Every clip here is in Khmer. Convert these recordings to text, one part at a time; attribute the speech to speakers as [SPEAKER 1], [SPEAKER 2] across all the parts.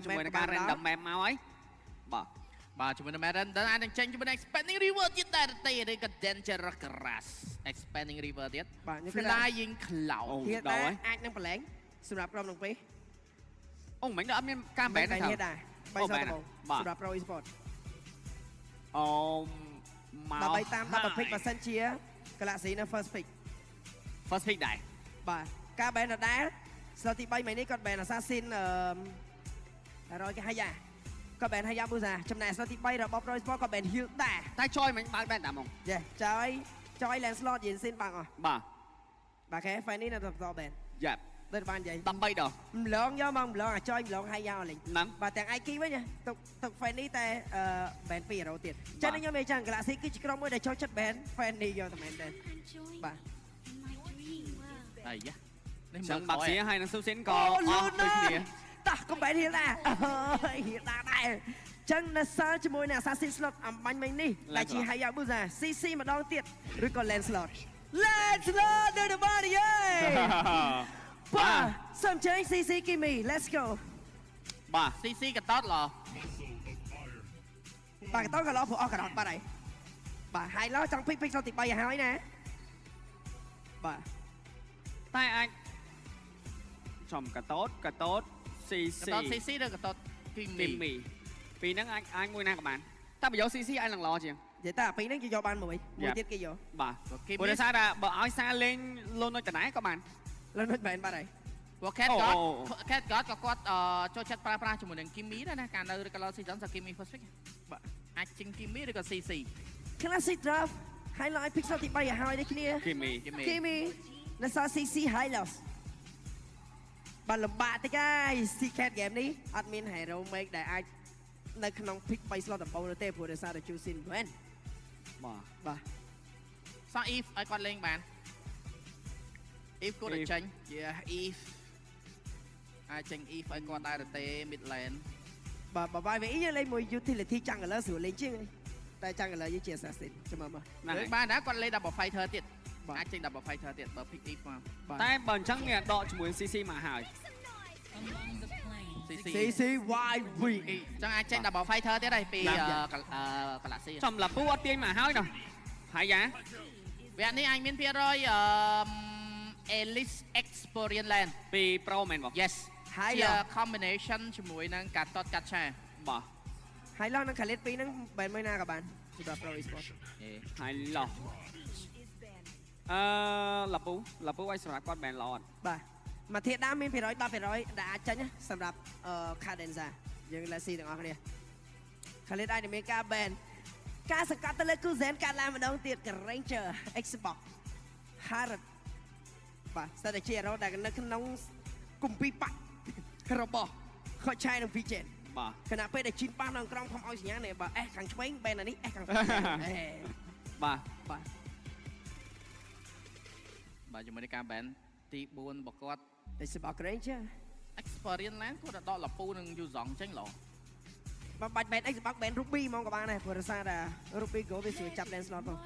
[SPEAKER 1] ជាមួយនឹងការ random map មកហើយបាទជាមួយនឹង random អាចនឹងចេញជាមួយនឹង expanding river ទៀតដែរទេឬក៏ dangerous grass expanding river ទៀត flying cloud
[SPEAKER 2] ទៀតដែរអាចនឹងប្រឡែងសម្រាប់ក្រុមនឹងពេល
[SPEAKER 1] អូមិនដល់អត់មានការ ban ទេ
[SPEAKER 2] ដែរ3សតបងសម្រាប់ pro e-sport
[SPEAKER 1] អូមក
[SPEAKER 2] ដើម្បីតាម10 pick បើសិនជា Galaxy នៅ first pick
[SPEAKER 1] ដែរ
[SPEAKER 2] បាទការ ban ដដែលស្លទី3ថ្ងៃនេះគាត់ ban assassin រយគេហាយ៉ាក៏ ban ហាយ៉ាប៊ូសាចំណែកស្លទី3របស់ pro e-sport ក៏ ban heal ដែរ
[SPEAKER 1] តែចយមិនបើក ban តាមហ្មង
[SPEAKER 2] យេចយ landslot យិនស៊ីនបាំងអស់បាទខែ fan នេះនៅបន្ត ban
[SPEAKER 1] យ៉ាប់
[SPEAKER 2] ដូចបាននិយាយ
[SPEAKER 1] 13ដង
[SPEAKER 2] ម្លងយកមកម្លងអាចយម្លងហើយយកលេង
[SPEAKER 1] ហ្នឹង
[SPEAKER 2] បាទទាំង IQ វិញទុក fan នេះតែ ban 200ទៀតចឹងខ្ញុំនិយាយចឹង Galaxy គឺជាក្រុមមួយដែលចូលចិត្ត ban fan នេះយកតែមែនទេបាទ
[SPEAKER 1] អាយ៉ានេះចឹងបាក់សៀហើយនឹងស៊ូស៊ីនក៏អស់ដូចគ្នា
[SPEAKER 2] តោះកុំ ban ហៀលដែរហៀលដែរចឹងនៅសល់ជាមួយនឹង Assassin Slot អំបញ្ញមិញនេះដែលជា Hayabusa CC ម្ដងទៀតឬក៏ Landslot នៅដល់បារីបាទសំចេញ CC Kimi let's go
[SPEAKER 1] បាទ CC កតតឡ
[SPEAKER 2] បាទកតតក៏ឡព្រោះអស់កតតបាត់ហើយបាទហើយឡចង់ពីកសទី3ឲ្យហើយណាបាទ
[SPEAKER 1] តែអាចចំកតត CC ឬកតត Kimi ពីហ្នឹងអាចមួយណាក៏បានតែបើយក CC អាចនឹងល្អជាង
[SPEAKER 2] និយាយតែពីហ្នឹងយកបានមួយទៀតគេយក
[SPEAKER 1] បាទព្រោះដោយសារតែបើឲ្យសារលេងលុនដូចតណែក៏បាន
[SPEAKER 2] លុនដូចបែនបាត់ហើយ
[SPEAKER 1] ព្រោះ Cat God ក៏គាត់ចូលចិត្តប្រើប្រាស់ជាមួយនឹង Kimi ដែរណាកាលនៅ Color Season សា Kimi first pick បាទអាចជិញ Kimi ឬក៏ CC
[SPEAKER 2] Classic Draft Highlight Pixel ទី3ឲ្យហើយនេះគ្នា Kimi នៅសល់ CC Highlight បាទលំបាកតិចហើយ Secret Game នេះអត់មាន Hero Make ដែលអាចនៅក្នុង pick 3 slot ដំបូងនោះទេព្រោះដោយសារតែ Choosing Brand បាទ
[SPEAKER 1] សោះ If ឲ្យគាត់លេងបាន If គាត់ទៅចេញជា If អាចចេញ If ឲ្យគាត់ដែរទេ mid lane
[SPEAKER 2] បាទបាយវិញយើងលេងមួយ utility jungler ស្រួលលេងជាងតែ jungler យើងជា assassin ចាំមើល
[SPEAKER 1] លេងបានណាគាត់លេង double fighter ទៀតអាចចេញ double fighter ទៀតបើ pick If មកតែបើអញ្ចឹងគេដកជាមួយ CC មកហើយ
[SPEAKER 2] CC YV
[SPEAKER 1] ចឹងអាចចេញ double fighter ទៀតហើយពី Galaxy ចំឡាពូអត់ទាញមកហើយនោះហើយយ៉ាវគ្គនេះអាចមានភាគរយElite Experience Land ពី Pro មែនបង Yes ហើយជា combination ជាមួយនឹងកាត់តតកាត់ឆា
[SPEAKER 2] បាទហើយឡោះនឹង Khalid 2ហ្នឹងបែនមួយណាក៏បានសម្រាប់ Pro Esports
[SPEAKER 1] ហើយឡោះឡាពូឲ្យសម្រាប់គាត់បែនល្អអត់
[SPEAKER 2] បាទមកធាតុដើមមាន%10%ដែលអាចចេញសម្រាប់Cadenza យើងលេស៊ីទាំងអស់គ្នា Khalid អាចនឹងមានការ ban ការសង្កត់ទៅលើ Kuzen កាត់ឡើងម្ដងទៀត Ranger Xbox Harrod បាទស្ថិតជា hero ដែលនៅក្នុងគម្ពីរបាក់របស់ Kochai និង Vigen
[SPEAKER 1] បាទ
[SPEAKER 2] ខណៈពេលដែលជីនប៉ះនៅក្រុមខំឲ្យសញ្ញានេះបាទខាងឆ្វេង ban អានេះខាង
[SPEAKER 1] បាទជាមួយនឹងការ ban ទី4របស់គាត់
[SPEAKER 2] Xbox Ranger
[SPEAKER 1] Experience Land គាត់ដកលពូនឹង Yuzong ចេញឡ
[SPEAKER 2] បាទបាច់ ban Xbox ban Ruby ហ្មងក៏បានដែរព្រោះសារតែ Ruby Go វាស្រួលចាប់ Landslot ផង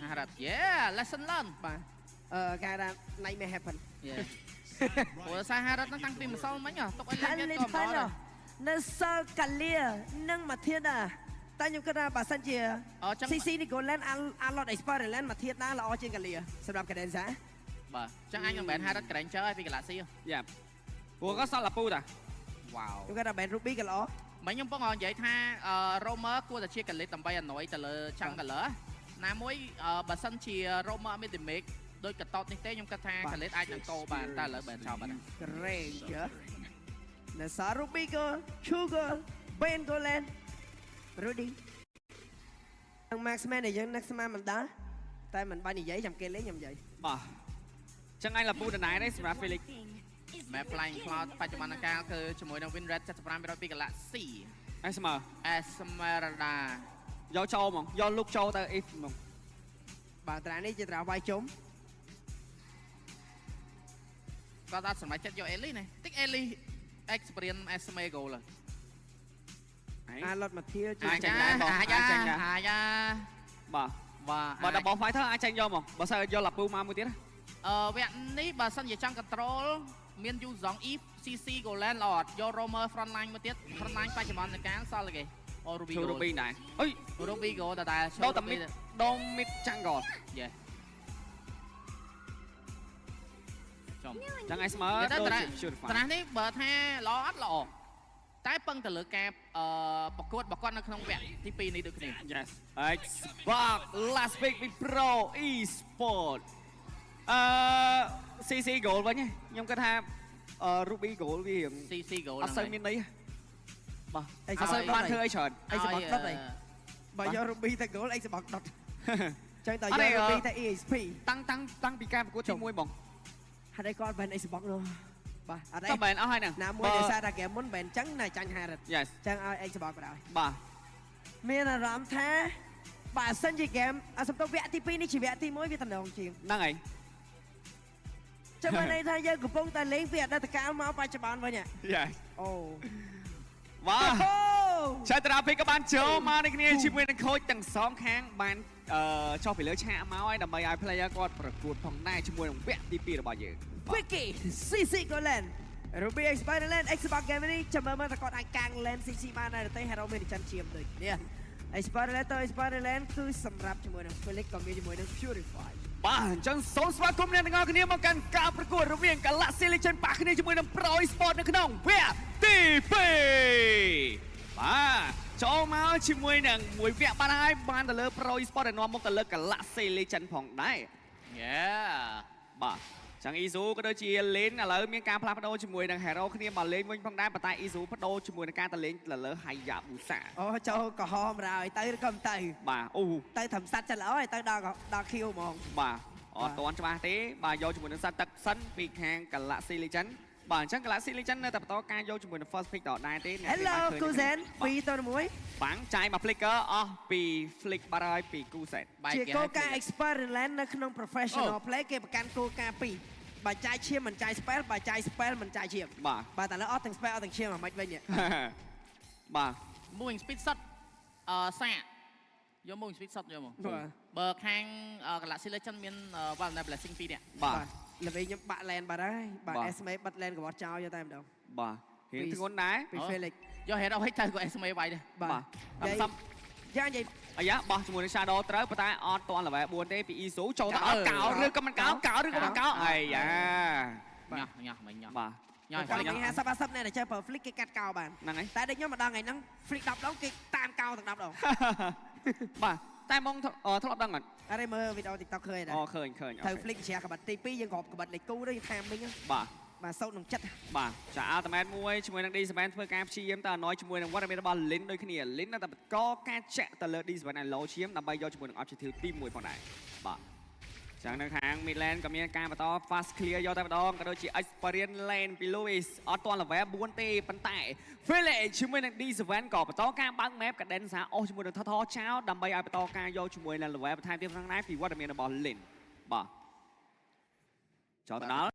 [SPEAKER 1] Harrod yeah lesson learn
[SPEAKER 2] បាទគេថា Nightmare Happen
[SPEAKER 1] ព្រោះសារ Harrod ហ្នឹងតាំងពីម្សិលមិញទុកឲ្យលេងទៀតក៏មិនដល់
[SPEAKER 2] នៅសល់កាលៀនិងមកធាតាតែខ្ញុំគិតថាបើសិនជា CC នេះ Go Land អា Lot Experience Land មកធាតាល្អជាងកាលៀសម្រាប់ Cadenza
[SPEAKER 1] បាទចឹងអញនឹង ban Harrod Granger ឲ្យពី Galaxy យ៉ាព្រោះក៏សល់ឡាពូតាវ៉ាវ
[SPEAKER 2] ខ្ញុំគាត់ថា ban Ruby ក៏ល្អ
[SPEAKER 1] មិញខ្ញុំពងនិយាយថា Romer គួរតែជា Khalid ដើម្បី annoy ទៅលើ Jungler ណាមួយបើសិនជា Romer មាន damage ដូចកតតនេះទេខ្ញុំគិតថា Khalid អាចនឹងកោបានតែឥឡូវ ban ចោលបាត់ហើយ
[SPEAKER 2] Ranger នៅសារ Ruby ក៏ Sugar ban Go Land Rudy នឹង Maxman ដែលយើង next មកមិនដល់តែមិនបាននិយាយចាំគេលេងខ្ញុំនិយាយ
[SPEAKER 1] បាទចឹងឯងឡាពូដណៃនេះសម្រាប់ Felix Map Flying Cloud បច្ចុប្បន្នកាលគឺជាមួយនឹង Win Rate 75% ពី Galaxy Esmeralda យកចូលហ្មងយកលុកចូលទៅ If ហ្មង
[SPEAKER 2] បាទត្រានេះជាត្រាវាយជុំ
[SPEAKER 1] គាត់អត់សម្រេចចិត្តយក Ellie នេះតិច Ellie Experience Esme Goal
[SPEAKER 2] អាឡុតមកធា
[SPEAKER 1] អាចចេញដែរបងអាចចេញដែរបាទបើ Double Fighter អាចចេញយកមកបើសិនយកឡាពូមកមួយទៀត
[SPEAKER 2] វគ្គនេះបើសិនជាចង់ control
[SPEAKER 1] មានយូសងអ៊ី CC Golan ល្អអត់យក Romer front line មួយទៀត front line បច្ចុប្បន្ននៃការសល់គេអូ Ruby
[SPEAKER 3] រូប៊ីដែរអុយ
[SPEAKER 1] Ruby Go តែ
[SPEAKER 3] ដូរតែមីដូរមីចាំងកល
[SPEAKER 1] យេចំ
[SPEAKER 3] ចឹងឯងស្មើ
[SPEAKER 1] ទៅ
[SPEAKER 3] ដូរ
[SPEAKER 1] ត្រា
[SPEAKER 3] ជា Purify
[SPEAKER 1] ស់នេះបើថាល្អអត់ល្អតែពឹងទៅលើការប្រកួតរបស់គាត់នៅក្នុងវគ្គទី2នេះដូចគ្នា
[SPEAKER 3] Yes Xbox Last Big Big Pro Esport CC Goal វិញខ្ញុំគិតថា Ruby Goal វារៀង
[SPEAKER 1] CC Go
[SPEAKER 3] អត់សូវមានន័យបាទ
[SPEAKER 2] អី
[SPEAKER 3] អត់សូវបានធ្វើអីច្រើន
[SPEAKER 2] អីសបកដុតអីបើយក Ruby ទៅ goal អីសបកដុតចឹងតើយក Ruby ទៅ EXP
[SPEAKER 3] តាំងពីការប្រកួតទី1បង
[SPEAKER 2] ហេតុអីគាត់បែនអីសបកនោះបាទអត់អី
[SPEAKER 3] ក៏បែនអស់ហើយហ្នឹង
[SPEAKER 2] ណាមួយដោយសារតែហ្គេមមុនបែនចឹងណាចាញ់ហារិត
[SPEAKER 3] Yes
[SPEAKER 2] ចឹងឲ្យអីសបកបណ្ដោយ
[SPEAKER 3] បាទ
[SPEAKER 2] មានអារម្មណ៍ថាបើសិនជាហ្គេមសំទោសវគ្គទី2នេះជាវគ្គទី1វាតំណងជាង
[SPEAKER 3] ហ្នឹងហើយ
[SPEAKER 2] ចាំមើលន័យថាយើងកំពុងតែលេងពីអតីតកាលមកបច្ចុប្បន្នវិញ
[SPEAKER 3] Yes
[SPEAKER 2] អូ
[SPEAKER 3] បាទចត្រាភិកក៏បានចូលមកនេះគ្នាជាមួយនឹងខូចទាំងសងខាងបានចុះពីលើឆាកមកហើយដើម្បីឲ្យ player គាត់ប្រកួតផងដែរជាមួយនឹងវគ្គទី2របស់យើង
[SPEAKER 2] Vicky CC Golan Ruby Spiderland Xbox Game នេះចាំមើលថាគាត់អាចកាំង Land CC បានដែរទេ Hero មានច័ន្ទឈាមដូចនេះ Spiderland ទៅ Spiderland គឺសម្រាប់ជាមួយនឹង Felix ក៏មានជាមួយនឹង Purify
[SPEAKER 3] បាទអញ្ចឹងសូមស្វាគមន៍អ្នកទាំងអស់គ្នាមកកាន់ការប្រកួតរវាង Galaxy Legend ប៉ះគ្នាជាមួយនឹង Pro Esport នៅក្នុងវគ្គទី2បាទចូលមកជាមួយនឹងមួយវគ្គបានហើយបានទៅលើ Pro Esport ដែលនាំមកទៅលើ Galaxy Legend ផងដែរ បាទចឹង Izu ក៏ដូចជាលេនឥឡូវមានការផ្លាស់ប្ដូរជាមួយនឹង Hero គ្នាមកលេងវិញផងដែរប៉ុន្តែ Izu បដូរជាមួយនឹងការទៅលេងទៅលើ Hayabusa
[SPEAKER 2] អូចូលកំហមហើយទៅឬក៏មិនទៅ
[SPEAKER 3] បាទអូ
[SPEAKER 2] ទៅធ្វើសัตว์ចិត្តល្អហើយទៅដល់ Q ហ្មង
[SPEAKER 3] បាទអត់ទាន់ច្បាស់ទេបាទយកជាមួយនឹងសត្វទឹកសិនពីខាង Galaxy Legend បាទអញ្ចឹង Galaxy Legend នៅតែបន្តការយកជាមួយនឹង First Pick ដដែលទេ
[SPEAKER 2] Hello Kuzen 2ទៅ1
[SPEAKER 3] បាំងចាយមក Flicker អស់ពី Flick បាត់ហើយពី Kuzen
[SPEAKER 2] ជាគោលការណ៍ Experience នៅក្នុង Professional Play គេប្រកាន់គោលការណ៍2បើចាយឈាមមិនចាយ spell បើចាយ spell មិនចាយឈាម
[SPEAKER 3] បាទ
[SPEAKER 2] បាទតែលើអត់ទាំង spell អត់ទាំងឈាមអាម៉េចវិញ
[SPEAKER 3] បាទ
[SPEAKER 1] Moving speed shot សាកយក Moving speed shot យកមក
[SPEAKER 2] បាទ
[SPEAKER 1] បើខាង Galaxy Legend មាន Vulnerable Blessing 2នាក់
[SPEAKER 3] បាទ
[SPEAKER 2] ល្វីខ្ញុំបាក់ land បាត់ហើយបាទ SMA បាត់ land ក៏បាត់ចោលយកតែម្ដង
[SPEAKER 3] បាទរៀងធ្ងន់ដែរ
[SPEAKER 2] ពី Felix
[SPEAKER 1] យក Hero ឲ្យទៅក៏ SMA វាយដែរ
[SPEAKER 2] បាទសំយ៉ាងនិយាយ
[SPEAKER 3] អាយ៉ាបោះជាមួយនឹង Shadow ត្រូវប៉ុន្តែអត់ទាន់ level 4ទេពី Izu ចូលទៅអត់កោឬក៏មិនកោឬក៏មិនកោអាយ៉ា
[SPEAKER 1] ញ៉ាស់មិញញ៉ាស់
[SPEAKER 3] បាទ
[SPEAKER 1] ញ៉ាស់
[SPEAKER 2] គាត់និយាយ50ណែតែចេះប្រើ flick គេកាត់កោបាន
[SPEAKER 3] ហ្នឹងហើយ
[SPEAKER 2] តែដូចខ្ញុំម្ដងថ្ងៃហ្នឹង flick 10ដងគេតាមកោទាំង10ដង
[SPEAKER 3] បាទតែមកធ្លាប់ដឹងអត់
[SPEAKER 2] អរេមើលវីដេអូ TikTok ឃើញដែរ
[SPEAKER 3] អូឃើញ
[SPEAKER 2] ទៅ flick ជាក្បាត់ទី2យើងគ្របក្បាត់លេខគូទៅថាមិញ
[SPEAKER 3] បាទ
[SPEAKER 2] បាទសូត្រនឹងចិត្ត
[SPEAKER 3] បាទចា Ultimate មួយជាមួយនឹង D7 ធ្វើការព្យាយាមទៅអណយជាមួយនឹងវត្តមានរបស់ Lin ដូចគ្នា Lin នៅតែបន្តការចាក់ទៅលើ D7 ឲ្យលោឈាមដើម្បីយកជាមួយនឹង Objective ទី1ផងដែរបាទចឹងនៅខាង Midland ក៏មានការបន្ត Fast Clear យកតែម្ដងក៏ដូចជា Experience Lane ពី Louis អត់ទាន់ level 4ទេប៉ុន្តែ Felix ជាមួយនឹង D7 ក៏បន្តការបើក map កាដេនសាអស់ជាមួយនឹង Total ចោលដើម្បីឲ្យបន្តការយកជាមួយនឹង level បន្ថែមទៀតផងដែរពីវត្តមានរបស់ Lin បាទចូលទៅដល់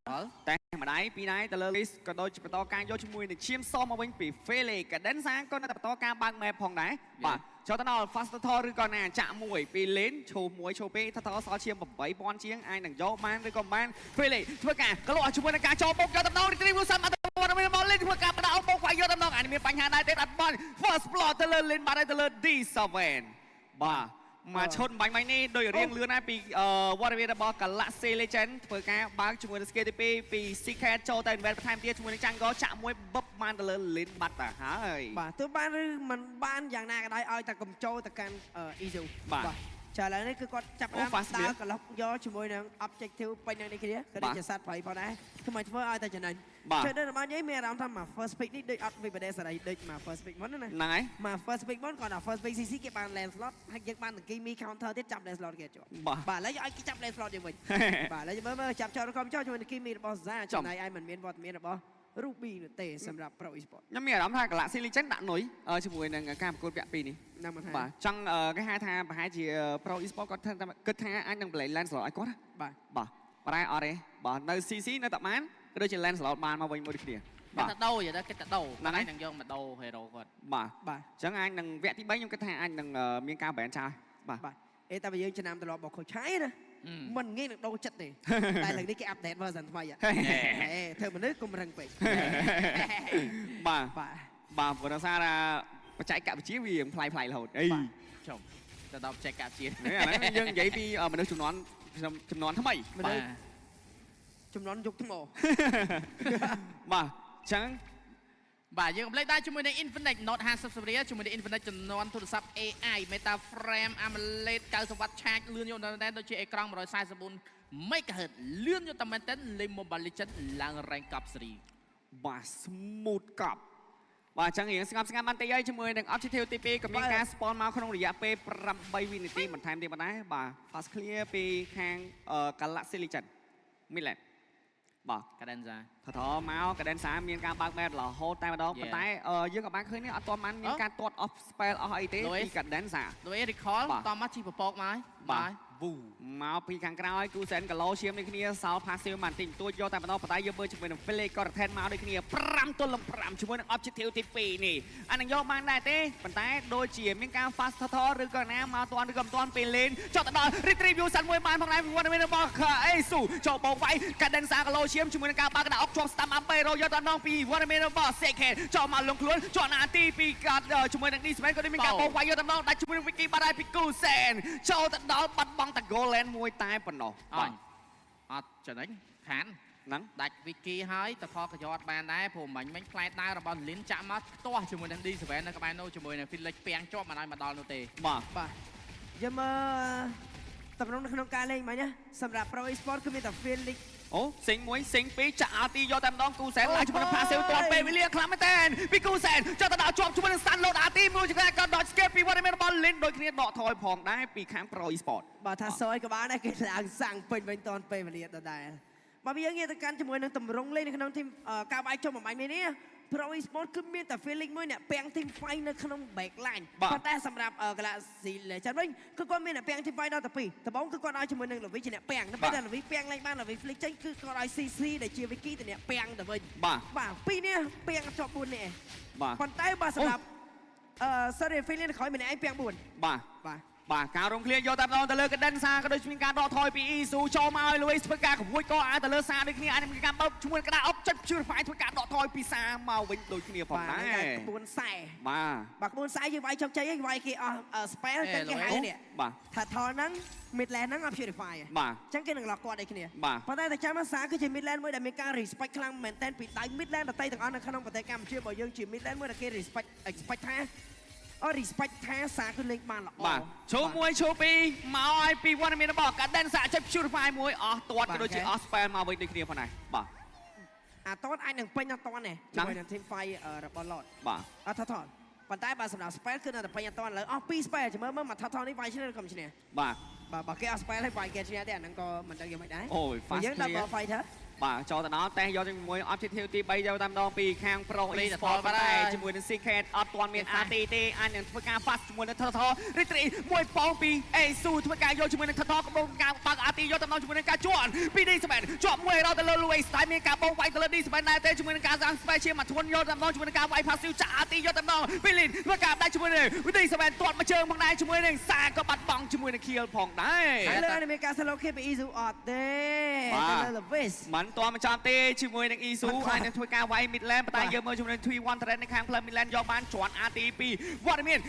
[SPEAKER 3] តែម្ដាយពីរដៃទៅលើ list ក៏ដូចជាបន្តការយកជាមួយនឹងឈាមសមមកវិញពី Felix កាដេនសាក៏នៅតែបន្តការបើក map ផងដែរបាទចូលទៅដល់ Fast Total ឬក៏ណាចាក់មួយពី Lane ឈូមួយឈូពី Total សល់ឈាម 8000 ជាងអាចនឹងយកបានឬក៏មិនបាន Felix ធ្វើការក្លោះជាមួយនឹងការចូលបុកយកតំណង Retrieve សាំអត់ទៅមានមក Lane ធ្វើការបដោបុកវាយយកតំណងអានេះមានបញ្ហាដែរទេអត់បាន First Blood ទៅលើ Lane បាត់ហើយទៅលើ D7 បាទមកឈុតបាញ់មិញនេះដូចរៀងលឿនដែរពីវត្តមានរបស់ Galaxy Legend ធ្វើការបើកជាមួយនឹង skill ទី2ពី Secret ចូលទៅ invest បន្ថែមទៀតជាមួយនឹង Jungle ចាក់មួយបឹបបានទៅលើ Lin បាត់ទៅហើយ
[SPEAKER 2] បាទទោះបានឬមិនបានយ៉ាងណាក៏ដោយឲ្យតែកំចូលទៅកាន់ Izu
[SPEAKER 3] បាទ
[SPEAKER 2] ចាឥឡូវនេះគឺគាត់ចាប់ដើមដើរកន្លុកយកជាមួយនឹង objective ពេញនឹងនេះគ្នាក៏ដូចជាសត្វប្រៃផងដែរគឺមិនធ្វើឲ្យតែចំណេញជឿដល់របស់នេះមានអារម្មណ៍ថាមក first pick នេះដូចអត់វិបដិសេរីដូចមក first pick មុនណា
[SPEAKER 3] ហ្នឹងហើយ
[SPEAKER 2] មក first pick មុនគាត់ដល់ first pick CC គេបាន land slot ហើយយើងបានតង្គីមី counter ទៀតចាប់ land slot គេជាប់បាទឥឡូវឲ្យគេចាប់ land slot យើងវិញបាទឥឡូវមើលចាប់ចោលរកចូលជាមួយតង្គីមីរបស់ Za ចំណែកឲ្យមិនមានវត្តមានរបស់ Ruby នោះទេសម្រាប់ Pro Esport
[SPEAKER 3] ខ្ញុំមានអារម្មណ៍ថា Galaxy Legend ដាក់នុយជាមួយនឹងការប្រកួតវគ្គ2នេះ
[SPEAKER 2] ហ្នឹងមិនថា
[SPEAKER 3] បាទចង់គេហៅថាប្រហែលជា Pro Esport គាត់គិតថាអាចនឹង play land slot ឲ្យគាត់
[SPEAKER 2] បាទ
[SPEAKER 3] បាទប៉ុន្តែអត់ទេបាទនៅ CC នៅតែបានក៏ដូចជា land slot បានមកវិញមួយដូចគ្នា
[SPEAKER 1] គេតែដូរយទៅគេតែដូរហ្នឹងនឹងយកមកដូរ hero គាត់
[SPEAKER 3] បាទ
[SPEAKER 2] បាទ
[SPEAKER 3] អញ្ចឹងអាចនឹងវគ្គទី3ខ្ញុំគិតថាអាចនឹងមានការ ban ចោលបាទ
[SPEAKER 2] បាទតែបើយើងចំណាំត្រឡប់មកខូចឆៃណា mình nghe được đâu chất này tại lần đi cái update version thôi vậy thưa mình nước cùng răng bị
[SPEAKER 3] bà vừa nói ra là chạy cả chiếc vì play play hột ấy
[SPEAKER 1] chồngจะต้อง check การเชียร์
[SPEAKER 3] đấy nhưng vậy vì mình được chùm nón thắm mày
[SPEAKER 2] chùm nón dục thằng mồ
[SPEAKER 3] bà chẳng
[SPEAKER 1] បាទយើងកំឡេកដែរជាមួយនឹង Infinite Note 50 Series ជាមួយនឹង Infinite ចំនួនទូរស័ព្ទ AI Meta Frame AMOLED 90 W ឆាចលឿនយន្តតែដូចជាអេក្រង់ 144 MHz លឿនយន្តតែមែនទែនលេង Mobile Legends ឡើង rank កប់ស៊េរី
[SPEAKER 3] បាទ smooth កប់បាទចឹងរៀងស្ងប់ស្ងាត់បន្តិចហើយជាមួយនឹង Objective ទី2ក៏មានការ spawn មកក្នុងរយៈពេល8វិនាទីបន្ថែមទៀតប៉ុណ្ណេះបាទ fast clear ពីខាង Galaxy Legend Midland បាទ
[SPEAKER 1] Cadenza
[SPEAKER 3] ថតមក Cadenza មានការបើក map រហូតតែម្ដងប៉ុន្តែយើងក៏បានឃើញនេះអត់ទាន់បានមានការទាត់ off spell អស់អីទេពី Cadenza
[SPEAKER 1] ដូច recall តមកជីពពកមកហើយបាទ
[SPEAKER 3] មកពីខាងក្រោយគូសែនគីឡូឈាមនេះគ្នាសល់ passive បានតិចតួចយកតែម្ដងប៉ុន្តែយើងមើលជាមួយនឹង Philip ក៏ retain មកដូចគ្នា5ទល់នឹង5ជាមួយនឹង Objective ទី2នេះអានឹងយកបានដែរទេប៉ុន្តែដូចជាមានការ fast turtle ឬក៏ណាមកតាន់ឬក៏មិនតាន់ពេលលេនចុះទៅដល់ retrieve យូសាន់មួយបានផងដែរពីវត្តមានរបស់អេស៊ូចូលបោកវាយ Cadenza គីឡូឈាមជាមួយនឹងការបើកកណ្ដាលអុកជាប់ stamp up រយកដល់ពីវត្តមានរបស់ Second ចូលមកលងខ្លួនជាប់ណាទីពីកាត់ជាមួយនឹង Disman ក៏មានការបោកវាយយកដល់ដាច់ជាមួយនឹង Vicky បាត់ហើយពីគូសែនចូលទៅដល់បាត់បង់តែ goal land មួយតែប៉ុណ្ណោះ
[SPEAKER 1] អត់ចំណេញខាន
[SPEAKER 3] ហ្នឹង
[SPEAKER 1] ដាច់ Vicky ហើយតផលក៏យកអត់បានដែរព្រោះមិញផ្លែដើររបស់ Lin ចាក់មកផ្ទាស់ជាមួយនឹង D7 នៅក្បែរនោះជាមួយនឹង Felix ពាំងជាប់មិនឲ្យមកដល់នោះទេ
[SPEAKER 2] បាទយើងមើលតំណងនៅក្នុងការលេងមិញណាសម្រាប់ Pro Esport គឺមានតែ Felix
[SPEAKER 3] អូសិងមួយសិងពីរចាក់អាទីយកតែម្ដងគូសែនឡើងជាមួយនឹង Passive ទាន់ពេលវេលាខ្លាំងមែនតើពីគូសែនចុះទៅដល់ជាប់ជាមួយនឹង Sun Load អាទីមួយចង្កាក៏ dodge escape ពីវត្តមានរបស់ Lin ដូចគ្នាដកថយផងដែរពីខាង Pro Esport
[SPEAKER 2] បើថាសយក៏បានដែរគេឡើងសាំងពេញវិញតាន់ពេលវេលាដដែលបើយើងងាកទៅកាន់ជាមួយនឹងតម្រងលេងនៅក្នុងធីមការវាយចុះមួយបាញ់នេះ Pro Esport គឺមានតែ feeling មួយអ្នកពាំង team fight នៅក្នុង backline ប៉ុន្តែសម្រាប់ Galaxy Legend វិញគឺគាត់មានអ្នកពាំង team fight ដល់ទៅ2ដំបូងគឺគាត់ឲ្យជាមួយនឹង Levi ជាអ្នកពាំងតែពេលតែ Levi ពាំងឡើងបាន Levi flick ចេញគឺគាត់ឲ្យ CC ដែលជា Vicky ទៅអ្នកពាំងទៅវិញបាទពីរនេះពាំងជាប់4នេះប៉ុន្តែបើសម្រាប់sorry feeling ក្រោយម្នាក់ឯងពាំង4
[SPEAKER 3] បាទការរំឃ្លាយកតែម្ដងទៅលើ Cadenza ក៏ដូចមានការដកថយពី Isu ចូលមកឲ្យ Luis ធ្វើការក្រួយក៏អាចទៅលើសាដូចគ្នាអាចមានការបើកឈ្មោះកណ្ដាលអុកចិត្ត Purify ធ្វើការដកថយពីសាមកវិញដូចគ្នាផងដែរ
[SPEAKER 2] ក្បួនខ្សែ
[SPEAKER 3] បាទ
[SPEAKER 2] ក្បួនខ្សែយើងវាយជោគជ័យហើយវាយគេអស់ spell ចឹងគេហៅនេះ
[SPEAKER 3] បាទ
[SPEAKER 2] ថាថលហ្នឹង midland ហ្នឹងអត់ Purify
[SPEAKER 3] បាទ
[SPEAKER 2] ចឹងគេនឹងឡោះគាត់ដូចគ្នាប៉ុន្តែតែចាំថាសាគឺជា midland មួយដែលមានការ respect ខ្លាំងមែនតើពីដៃ midland ដទៃទាំងអស់នៅក្នុងប្រទេសកម្ពុជាបើយើងជា midland មួយដែលគេ expect ថាrespect ថាសាគឺលេងបានល្អ
[SPEAKER 3] បាទឈូ1ឈូ2មកឲ្យពីវត្តមានរបស់ Cadenza ចិត្ត Purify មួយអស់ទាត់ក៏ដូចជាអស់ spell មកវិញដូចគ្នាផងដែរបាទ
[SPEAKER 2] អាតតអាចនឹងពេញអត់តទេជាមួយនឹង team fight របស់ Lord
[SPEAKER 3] បាទ
[SPEAKER 2] អត់ថតប៉ុន្តែបើសម្រាប់ spell គឺនៅតែពេញអត់តឥឡូវអស់2 spell ចាំមើលមកថតនេះវាយឈ្នះឬក៏មិនឈ្នះ
[SPEAKER 3] បាទ
[SPEAKER 2] បើគេអស់ spell ហើយវាយគេឈ្នះទេអាហ្នឹងក៏មិនដឹងយ៉ាងម៉េចដែរ
[SPEAKER 3] អូយ fast
[SPEAKER 2] យើង double fighter
[SPEAKER 3] បាទចូលទៅដល់តែយកជាមួយ Objective ទី3យកតាមដងពីខាង Pro Esport តែជាមួយនឹង Secret អត់ទាន់មាន RT ទេអាចនឹងធ្វើការ fast ជាមួយនឹង Turtle Retreat មួយប៉ងពី Asu ធ្វើការយកជាមួយនឹង Turtle កំពុងការបើក RT យកតាមដងជាមួយនឹងការជាន់ពី D7 ជាប់មួយរកទៅលើ Luis តែមានការបងវាយទៅលើ D7 ដែរទេជាមួយនឹងការសាង Special មកធួនយកតាមដងជាមួយនឹងការវាយ Passive ចាក់ RT យកតាមដងពី Lin ធ្វើការដាច់ជាមួយនឹង D7 ទាត់មកជើងផងដែរជាមួយនឹងសាក៏បាត់បង់ជាមួយនឹង Kill ផងដែរ
[SPEAKER 2] ហើយលើនេះមានការ slow kill ពី Isu អត់ទេទៅលើ Luis
[SPEAKER 3] មិនទាន់មកចាំទេជាមួយនឹង Isu អាចនឹងធ្វើការវាយ Midland ប៉ុន្តែយើងមើលជាមួយនឹង T1 Trend នៅខាងផ្លូវ Midland យកបានជាន់ RT ពីវត្តមាន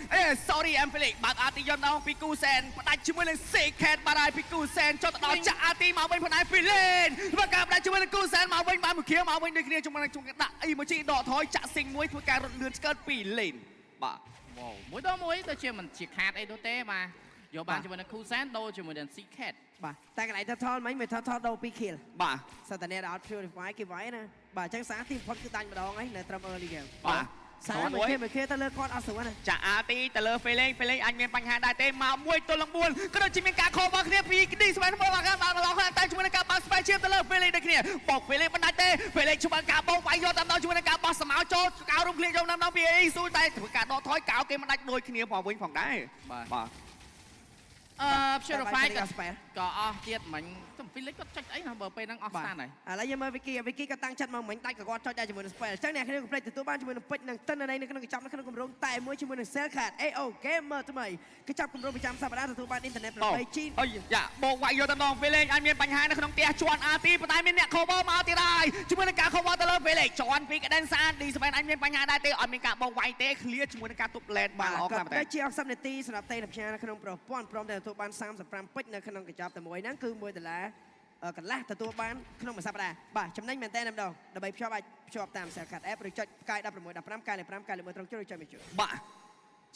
[SPEAKER 3] sorry Felix បើក RT យកដល់ពីគូសែនផ្ដាច់ជាមួយនឹង Secret បាត់ហើយពីគូសែនចុះទៅដល់ចាក់ RT មកវិញផងដែរពី Lane ធ្វើការផ្ដាច់ជាមួយនឹងគូសែនមកវិញបានមួយខៀវមកវិញដូចគ្នាជាមួយនឹងដាក់ emoji ដកថយចាក់សិងមួយធ្វើការរត់លឿនស្កើតពី Lane បាទ
[SPEAKER 1] វ៉ាវមួយដល់មួយទៅជាមិនជាខាតអីនោះទេបាទយកបានជាមួយនឹងគូសែនដូរជាមួយនឹង Secret
[SPEAKER 2] បាទតែកន្លែងថតមិញមិនថតដូរ2 kill
[SPEAKER 3] បាទ
[SPEAKER 2] សតនេដល់ Purify គេវាយណាបាទអញ្ចឹងសាទីផុតគឺដាច់ម្ដងហើយនៅត្រឹម early game
[SPEAKER 3] បាទ
[SPEAKER 2] សាមួយគេទៅលើគាត់អត់ស្រួលណា
[SPEAKER 3] ចា RT ទៅលើ Felix អាចមានបញ្ហាដែរទេមក1ទល់នឹង4ក៏ដូចជាមានការខោរបស់គ្នាពី D7 មកខាងដល់ខាងតែជាមួយនឹងការបាក់ Special ទៅលើ Felix ដូចគ្នាបោក Felix បណ្ដាច់ទេ Felix ជួយការបោកវាយយកតាមដល់ជាមួយនឹងការបោះស្មៅចូលកៅរំឃ្លៀងយកតាមដល់ពី Isu តែធ្វើការដកថយកៅគេមិនដាច់ដូចគ្នាផងវិញផងដែរ
[SPEAKER 1] បាទ Purify ក៏អស់ទៀតមិញទៅ Felix គាត់ចុចអីណាបើពេលហ្នឹងអស់ស្តានហើយ
[SPEAKER 2] ឥឡូវយើងមើល Vicky ក៏តាំងចិត្តមកមិញដាច់ក៏គាត់ចុចដែរជាមួយនឹង Spell អញ្ចឹងអ្នកគ្នាកុំភ្លេចទទួលបានជាមួយនឹងពេជ្រនិងតិនន័យនៅក្នុងកញ្ចប់នៅក្នុងគម្រោងតែមួយជាមួយនឹង Cell Card AO Gamer ថ្មីកញ្ចប់គម្រោងប្រចាំសប្តាហ៍ទទួលបានអ៊ីនធឺណិត 8G
[SPEAKER 3] អុយយ៉ាបោកវាយយកទៅដល់ Felix អត់មានបញ្ហានៅក្នុងផ្ទះជាន់ RT ប៉ុន្តែមានអ្នក cover មកទៀតហើយជាមួយនឹងការ cover ទៅលើ Felix ជាន់ពីក្តិនស្អាត D7 អត់មានបញ្ហាដែរទេអត់មានការបោកវាយទេ clear ជាមួយនឹងការទប់ lane បានល្អខ្លាំងមែនតើ
[SPEAKER 2] ជា60នាទីសម្រាប់ទេនផ្ញើនៅក្នុងប្រព័ន្ធព្រមទាំងទទួលបាន35ពេជ្រនៅក្នុងកញ្ចប់តែមួយហ្នឹងគឺ$1កន្លះទទួលបានក្នុងមួយសប្តាហ៍បាទចំណេញមែនតើម្ដងដើម្បីភ្ជាប់អាចភ្ជាប់តាម Cell Card App ឬចុចផ្កាយ16 15កាយលេខ5កាយលេខ1ត្រង់ចូលចុចមកជួយ
[SPEAKER 3] បាទ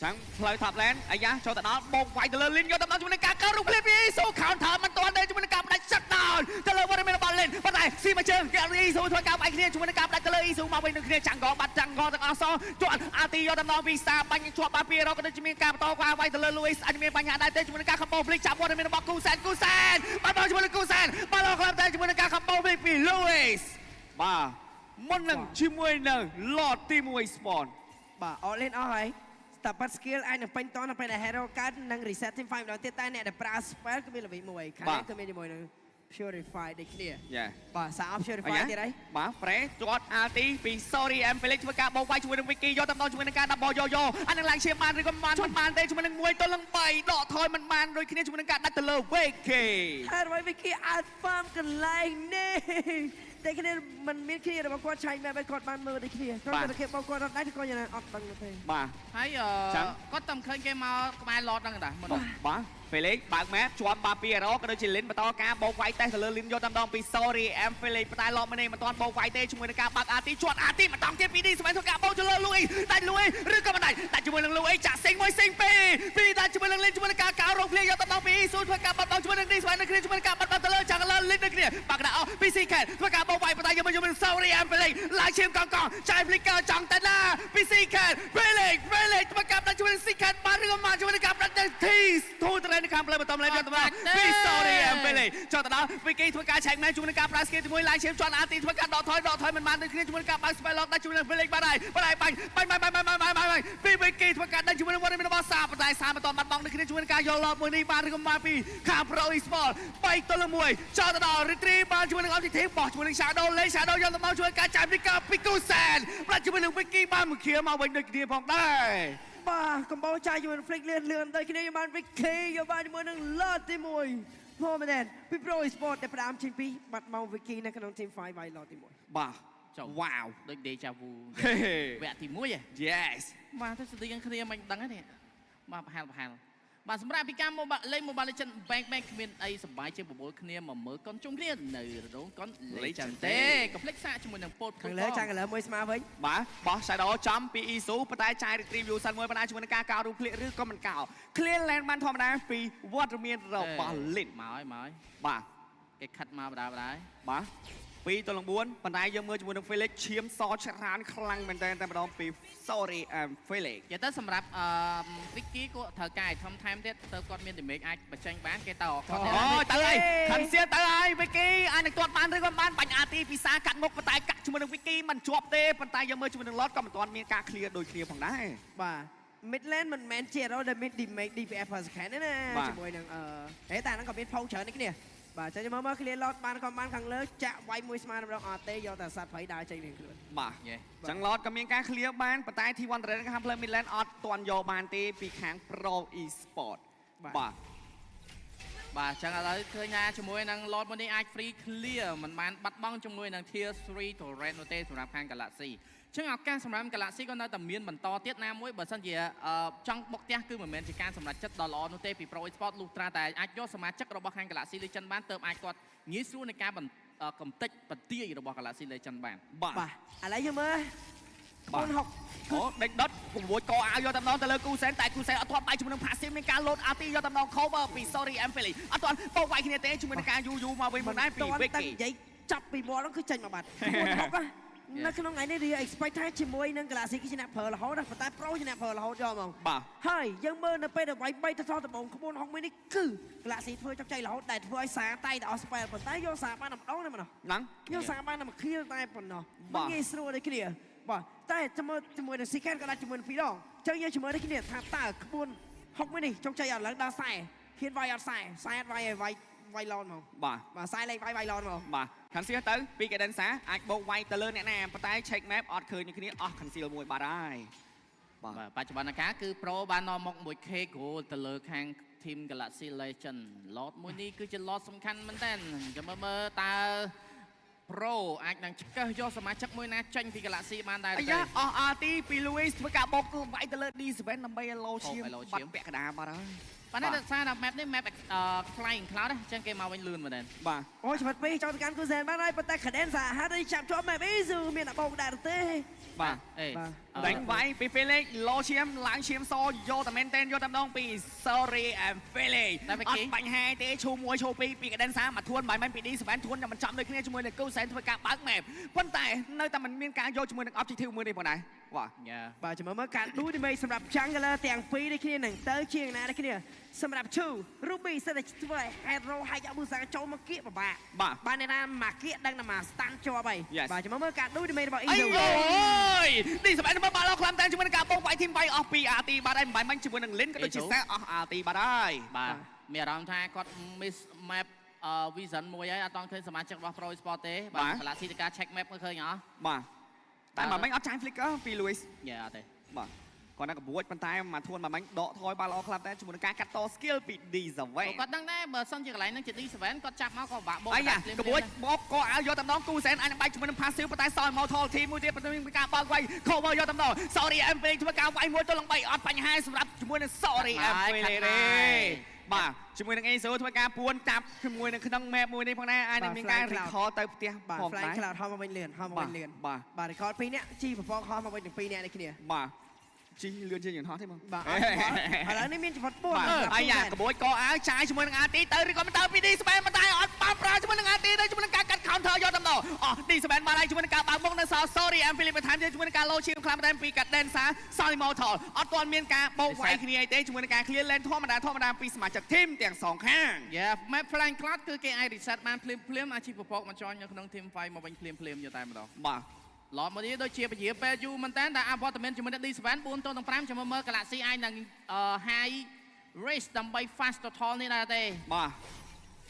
[SPEAKER 3] ចឹងផ្លូវ top lane អាយ៉ាចូលទៅដល់បោកវាយទៅលើ lane យកទៅដល់ជាមួយនឹងការកោរូបភាពពី Isu counter មិនទាន់ទេជាមួយនឹងការផ្ដាច់ shut down ទៅលើ Warrior របស់ lane ប៉ុន្តែស៊ីមកជើងគេ Isu ធ្វើការវាយគ្នាជាមួយនឹងការផ្ដាច់ទៅលើ Isu មកវិញនឹងគ្នាចាំងកបាត់ចាំងកទាំងអស់សងជាប់ RT យកទៅដល់ពីសាបាញ់ជាប់បាពីរកក៏ដូចជាមានការបន្តការវាយទៅលើ Louis អត់មានបញ្ហាដែរទេជាមួយនឹងការ combo flick ចាប់ Warrior របស់ Kusan បាត់បង់ជាមួយនឹង Kusan បាត់បង់ខ្លាំងតែជាមួយនឹងការ combo flick ពី Louis បាទមុននឹងជាមួយនឹង Lord ទី1 spawn
[SPEAKER 2] បាទអត់លេនអស់ហើយតែប៉ាត់ skill អាចនឹងពេញតនៅពេលដែល hero កើតនិង reset team 5ម្ដងទៀតតែអ្នកដែលប្រើ spell គឺមានល្បិចមួយខាងនេះគឺមានជាមួយនឹង purify ដូចគ្នាបាទសារអស់ purify ទៀតហើយ
[SPEAKER 3] បាទ pre ជាប់ RT ពី sorry and Felix ធ្វើការបោកវាយជាមួយនឹង Vicky យកទៅដល់ជាមួយនឹងការដាក់បោយោយោអានឹងឡើងឈាមបានឬក៏មិនបានទេជាមួយនឹង1ទល់នឹង3ដកថយមិនបានដូចគ្នាជាមួយនឹងការដាក់ទៅលើ Vicky
[SPEAKER 2] ហើយ Vicky អាច farm កន្លែងនេះតែគ្នាมันមានគ្នារបស់គាត់ឆៃមែនគាត់បានមើលដូចគ្នាគាត់ទៅគេបងគាត់អត់ដែរគាត់យ៉ាងណាអត់ដឹងទេ
[SPEAKER 3] បាទ
[SPEAKER 1] ហើយគាត់តែមិនឃើញគេមកក្បែរ Lord ហ្នឹងដែរ
[SPEAKER 3] បាទ Felix បើក map ជាប់បាពីរ៉ូក៏ដូចជា Lin បន្តការបោកវាយតេសទៅលើ Lin យកតាមដងពី sorry and Felix តែ Lord ម្នេះមិនទាន់បោកវាយទេជាមួយនឹងការបាក់ RT ជាប់ RT ម្ដងទៀតពីនេះស្មែធ្វើការបោកទៅលើ Louis ដាច់ Louis ឬក៏មិនដាច់ជាមួយនឹង Louis ចាក់សេងមួយសេងពីរដាច់ជាមួយនឹង Lin ជាមួយនឹងការកោររងភ្លៀងយកតាមដងពី Isu ធ្វើការបាត់បង់ជាមួយនឹងនេះស្មែនឹងគ្នាជាមួយនឹងការបាត់បង់ទៅលើចាក់លើ Lin ដូចគ្នាបាក់ដាក់អស់ពី Secret ធ្វើការបោកវាយបន្តយកមកជាមួយនឹង sorry and Felix ឡើងឈាមកងចាយ Flicker ចង់តែណាពី Secret Felix ធ្វើការដាក់ជាមួយនឹង Secret បានឬក៏មិនជាមួយនឹងការដាក់ទៅ Tease ធូរត្រែងនៅខាងផ្លូវបន្តលេងទៅពី sorry and Felix ចុះទៅដល់ Vicky ធ្វើការឆែកមែនជាមួយនឹងការប្រើ skill ជាមួយឡើងឈាមជាន់ RT ធ្វើការដកថយមិនបានដូចគ្នាជាមួយនឹងការបើក spell lock ដាក់ជាមួយនឹង Felix បានហើយបាញ់ពី Vicky ធ្វើការដាក់ជាមួយនឹង Warrior របស់សាប៉ុន្តែសាមិនទាន់បាត់បង់ដូចគ្នាជាមួយនឹងការយក lock មួយនេះបានឬក៏មិនបានពីខាង Pro Esports 3ទល់នឹង1ចុះទៅដល់ Retrieve បានជាមួយនឹង Objective បោះជាមួយនឹង Shadow លេង Shadow យកទៅមកជួយការចាយ Flicker ពី Kusan ប្រាច់ជាមួយនឹង Vicky បានមួយគ្រាមកវិញដូចគ្នាផងដែរ
[SPEAKER 2] បាទកំបោចាយជាមួយនឹង Flick លឿនដូចគ្នាយកបាន Vicky យកបានជាមួយនឹង Lord ទី1មកមែនពី Pro Esports តែផ្ដើមចេញពីបាត់មក Vicky នៅក្នុង Team 5 by Lord ទី1
[SPEAKER 3] បាទវ៉ាវ
[SPEAKER 1] ដូច Deja Vu វគ្គទី1
[SPEAKER 3] Yes
[SPEAKER 1] បាទទៅស្ទីងគ្នាមិនដឹងទេបាទប្រហែលបាទសម្រាប់ពីការលេង Mobile Legends Bank គ្មានអីសប្បាយជាងបបួលគ្នាមកមើលកុនជុំគ្នានៅរោងកុន Legend ទេកុំភ្លេចសាកជាមួយនឹងពោត
[SPEAKER 2] ខាងលើចាំងលើមួយស្មើវិញ
[SPEAKER 3] បាទបោះ Shadow ចំពី Isu ប៉ុន្តែចាយ Retrieve View សិនមួយប៉ុន្តែជាមួយនឹងការកោរូបភ្លៀកឬក៏មិនកោ Clear Land បានធម្មតាពីវត្តមានរបស់ Lin
[SPEAKER 1] មកហើយ
[SPEAKER 3] បាទ
[SPEAKER 1] គេខិតមកបដា
[SPEAKER 3] បាទ2ទល់នឹង4ប៉ុន្តែយើងមើលជាមួយនឹង Felix ឈាមសច្រើនខ្លាំងមែនតើតែម្ដងពី sorry and Felix
[SPEAKER 1] និយាយទៅសម្រាប់Vicky គាត់ត្រូវការឲ្យធំថែមទៀតទៅគាត់មាន damage អាចបញ្ចេញបានគេទៅ
[SPEAKER 3] គាត់ទៅហើយខាងសៀទៅហើយ Vicky អាចនឹងទាត់បានឬក៏មិនបានបាញ់ RT ពីសាកាត់មុខប៉ុន្តែកាត់ជាមួយនឹង Vicky មិនជាប់ទេប៉ុន្តែយើងមើលជាមួយនឹង Lord ក៏មិនទាន់មានការ clear ដូចគ្នាផងដែរ
[SPEAKER 2] បាទ mid lane មិនមែនជា role ដែលមាន damage DPS per second ទេណាជាមួយនឹងតែហ្នឹងក៏មានផោច្រើននេះគ្នាបាទចាំមើល clear lot បានខាងលើចាក់វាយមួយស្មើម្ដងអត់ទេយកតែសัตว์ព្រៃដើរចេញវិញខ្លួន
[SPEAKER 3] បាទអញ្ចឹង lot ក៏មានការ clear បានប៉ុន្តែ T1 Red ខាងផ្លូវ mid lane អត់ទាន់យកបានទេពីខាង Pro Esports បាទ
[SPEAKER 1] អញ្ចឹងឥឡូវឃើញថាជាមួយនឹង lot មួយនេះអាច free clear មិនបានបាត់បង់ជាមួយនឹង tier 3 turret នោះទេសម្រាប់ខាង Galaxy ចឹងឱកាសសម្រាប់ Galaxy ក៏នៅតែមានបន្តទៀតណាមួយបើសិនជាចង់បុកផ្ទះគឺមិនមែនជាការសម្រេចចិត្តដ៏ល្អនោះទេពី Pro Esports លុះត្រាតែអាចយកសមាជិករបស់ខាង Galaxy Legend បានទៅអាចគាត់ងាយស្រួលในការកំទេចបន្ទាយរបស់ Galaxy Legend បាន
[SPEAKER 2] បាទឥឡូវយើងមើល
[SPEAKER 3] បាទអូដេញដុតពង្រួចកអាវយកតាមដងទៅលើគូសែនតែគូសែនអត់ទាន់បាយជាមួយនឹង passive មានការ load RT យកតាមដង cover ពី sorry and Felix អត់ទាន់បោកវាយគ្នាទេជាមួយនឹងការយូមកវិញមិនដែរពី
[SPEAKER 2] Vicky និយាយចាប់ពីមាត់ហ្នឹងគឺចេញមកបាត់នៅក្នុងថ្ងៃនេះ Rio expect ថាជាមួយនឹង Galaxy គឺជាអ្នកប្រើរហូតប៉ុន្តែ Pro ជាអ្នកប្រើរហូតយកហ្មង
[SPEAKER 3] បាទ
[SPEAKER 2] ហើយយើងមើលនៅពេលដែលវាយ3ទៅសល់ដំបងក្បួនហុកមួយនេះគឺ Galaxy ធ្វើចុកចៃរហូតដែលធ្វើឲ្យសារតែអស់ spell ប៉ុន្តែយកសារបានតែម្ដងហ្នឹងយកសារបានតែមួយគ្រាតែប៉ុណ្ណោះមិនងាយស្រួលដូចគ្នាបាទតែជាមួយនឹង Secret ក៏ដាច់ជាមួយនឹង2ដងអញ្ចឹងយើងជាមួយនេះគ្នាថាតើក្បួនហុកមួយនេះចុកចៃអត់ឡើងដល់ខ្សែ ហ៊ានវាយអត់ខ្សែអត់វាយឲ្យវាយឡនហ្មង
[SPEAKER 3] បាទ
[SPEAKER 2] បាទខ្សែលេងវាយឡនហ្មង
[SPEAKER 3] បាទ cancel ទៅពីកេដិនសាអាចបោកវាយទៅលើអ្នកណាប៉ុន្តែ check map អត់ឃើញគ្នាអស់ cancel មួយបាត់ហើយបាទ
[SPEAKER 1] បច្ចុប្បន្នកាលគឺ Pro បាននាំមក 1K goal ទៅលើខាង Team Galaxy Legend ឡតមួយនេះគឺជាឡតសំខាន់មែនតើចាំមើលតើ Pro អាចនឹងឆ្កឹះយកសមាជិកមួយណាចេញពី Galaxy បានដែរ
[SPEAKER 3] អាយ៉ាអស់ RT ពី Louis ធ្វើការបោកទូវាយទៅលើ D7 ដើម្បីឲ្យ low ឈាមបាត់ពាក់កណ្ដាលបាត់ហើយ
[SPEAKER 1] ប៉ុន្តែដោយសារតែ map នេះ map Flying Cloud អញ្ចឹងគេមកវិញលឿនមែនទេ
[SPEAKER 3] បាទ
[SPEAKER 2] អូយច្បាត់ពេកចូលទៅកាន់គូសែនបានហើយប៉ុន្តែ Cadenza ហាត់ឲ្យចាប់ជាប់ map អីស៊ូមានតែបោកដែរទេ
[SPEAKER 3] បាទ
[SPEAKER 1] អេ
[SPEAKER 3] ដាញ់វាយពីពេលលេខ low ឈាមឡើងឈាមសយកតែមែនតែនយកតែម្ដងពី sorry and feeling អត់បញ្ហាទេឈូ1ឈូ2ពីកដិនសាមកធួនបាយមិនពី D7 ធួនតែមិនចំដូចគ្នាជាមួយនឹងគូសែនធ្វើការបើក map ប៉ុន្តែនៅតែមិនមានការយកជាមួយនឹង objective មួយនេះផងដែរបាទ
[SPEAKER 2] បាទចាំមើលការឌូឌីមេសម្រាប់ Jungler ទាំងពីរនេះគ្នានឹងទៅជាងណានេះគ្នាសម្រាប់ Chu Ruby សិតតែធ្វើឲ្យ Hero ហើយយកបុសាចូលមកគៀកពិបាកបាទអ្នកណាមកគៀកដឹងតែមក stand ជាប់ហើយបាទចាំមើលការឌូឌីមេរបស់
[SPEAKER 3] អី
[SPEAKER 2] Ezo
[SPEAKER 3] អូយ D7 មើលបាល់ឡខ្លាំងតែជាមួយនឹងការបងវាយធីមវាយអស់ពី RT បាត់ហើយមិនបាញ់មិញជាមួយនឹង Lin ក៏ដូចជាសែអស់ RT បាត់ហើយ
[SPEAKER 1] បាទមានអារម្មណ៍ថាគាត់ miss map vision មួយហើយអត់តឃើញសមាជិករបស់ Pro Sport ទេបាទ Galaxy ទៅការ check map មើលឃើញអស់
[SPEAKER 3] បាទតែមិនបាញ់អត់ចាញ់ flicker ពី Louis
[SPEAKER 1] យ៉ាអត់ទេ
[SPEAKER 3] បាទគាត់នឹងកបួចប៉ុន្តែមកធួនមិនបាញ់ដកថយបាល់ល្អខ្លាំងតែជាមួយនឹងការកាត់ត skill ពី D7
[SPEAKER 1] គាត់ដឹងដែរបើសិនជាកន្លែងហ្នឹងជា D7 គាត់ចាប់មកក៏ពិបាកបោក
[SPEAKER 3] អាយ៉ាកបួចបោកក៏ឲ្យយកតែម្ដងគូសែនអាចនឹងបែកជាមួយនឹង passive ប៉ុន្តែសល់ Mortal team មួយទៀតប៉ុន្តែមានការបើកវាយ cover យកតែម្ដង sorry I'm playing ធ្វើការវាយមួយទល់នឹង3អត់បញ្ហាសម្រាប់ជាមួយនឹង sorry I'm playing បាទជាមួយនឹង Azo ធ្វើការពួនចាប់ជាមួយនឹងក្នុង map មួយនេះផងដែរអាចនឹងមានការ recall ទៅផ្ទះ
[SPEAKER 2] បាទ
[SPEAKER 3] ផង
[SPEAKER 2] Flying
[SPEAKER 3] ដែរ
[SPEAKER 2] Cloud ហោះមកវិញលឿនបាទ record 2នាក់ជីប្រព័ន្ធហោះមកវិញទាំង2នាក់នេះគ្នា
[SPEAKER 3] បាទជីលឿនជាងយន្តហោះទេបង
[SPEAKER 2] បាទឥឡូវនេះមានចំនួន4
[SPEAKER 3] អាយ៉ាកបួចក៏អាវចាយជាមួយនឹង RT ទៅឬក៏មិនទៅពី D7 មិនតែអត់បានប្រើជាមួយនឹង RT ទៅជាមួយនឹងការកាត់ counter យកតែម្ដងអស់ D7 បានហើយជាមួយនឹងការបើកមុខនៅសល់ sorry I'm feeling បន្ថែមទៀតជាមួយនឹងការ low ឈាមខ្លាំងបន្ថែមពី Cadenza Solid Mortal អត់ទាន់មានការបោកវាយគ្នាអីទេជាមួយនឹងការ clear lane ធម្មតាពីសមាជិក team ទាំងសងខាង
[SPEAKER 1] map Flying Cloud គឺគេអាច reset បានភ្លាមអាជីពពពកមកចន់នៅក្នុង team fight មកវិញភ្លាមយកតែម្ដង
[SPEAKER 3] បាទ
[SPEAKER 1] ឡប់មកនេះដូចជាពជាពេលយូរមែនតើតែអវត្តមានជាមួយនឹង D7 4-5ចាំមើល Galaxy អាចនឹង high race ដើម្បី fast total នេះដែរទេ
[SPEAKER 3] បាទ